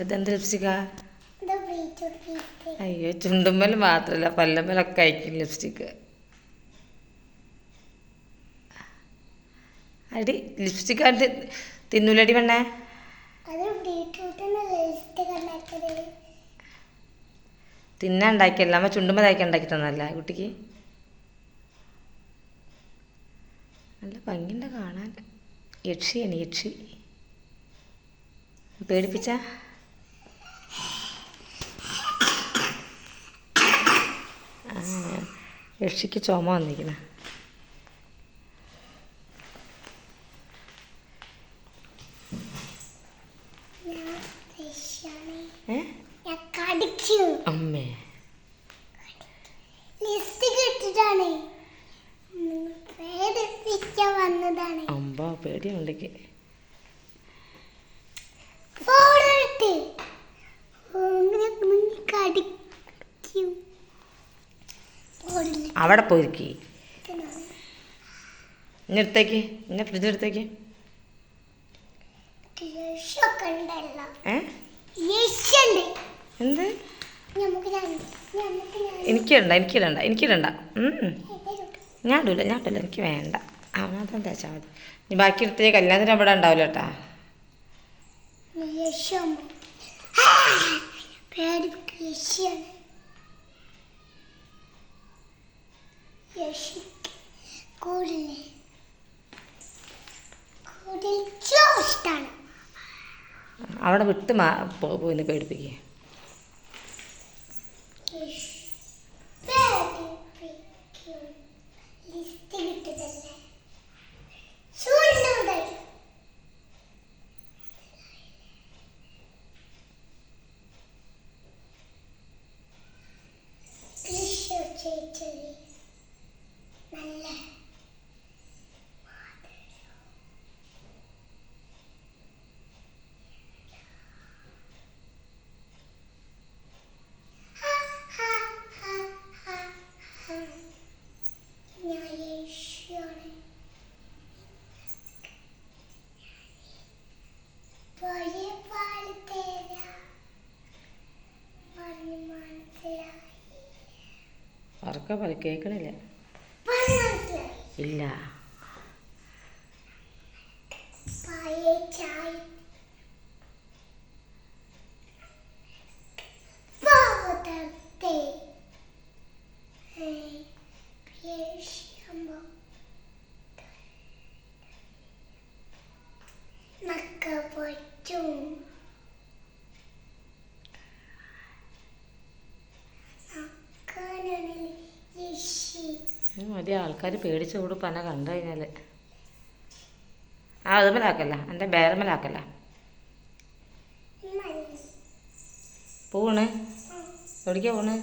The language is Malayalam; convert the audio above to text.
ഇതെന്ത് ലിപ്സ്റ്റിക്കാ? അയ്യോ, ചുണ്ടുമ്മൽ മാത്രമല്ല പല്ലമ്മലൊക്കെ അയക്കും ലിപ്സ്റ്റിക്ക്. അടി ലിപ്സ്റ്റിക്ക് ആയിട്ട് തിന്നൂലടി പെണ്ണേ. തിന്നാൻ ഉണ്ടാക്കിയല്ല, അമ്മ ചുണ്ടുമ്മ തയ്ക്കാൻ ഉണ്ടാക്കി തന്നല്ല കുട്ടിക്ക്. നല്ല ഭംഗിയുണ്ട് കാണാൻ. യക്ഷിയാണ് യക്ഷി. പേടിപ്പിച്ച യക്ഷിക്ക് ചുമ വന്നിരിക്കുന്ന. അമ്മേ അമ്പാ പേടിയുണ്ടെങ്കിൽ അവിടെ പോയിരിക്കേ. ഇന്നെ എടുത്തേക്ക്, ഇന്നെ ഫ്രിഡ്ജ് എടുത്തേക്ക്. എന്ത് എനിക്കിടണ്ട. ഞാൻ ഇടൂല എനിക്ക് വേണ്ട. അവനതും തേച്ചാൽ മതി. ഇനി ബാക്കി എടുത്തേ കല്യാണത്തിന് അവിടെ ഉണ്ടാവില്ല കേട്ടാ. അവിടെ വിട്ട് പോയിന്ന് പേടിപ്പിക്കുക. ഉറക്കെ പറ, കേൾക്കണില്ല. ഇല്ല മതി. ആൾക്കാർ പേടിച്ച് കൂടി പന കണ്ടു കഴിഞ്ഞാൽ അതുമലാക്കല്ല, എൻ്റെ ബേരമലാക്കല്ല. പോണ് എവിടേക്കാ പോണ്?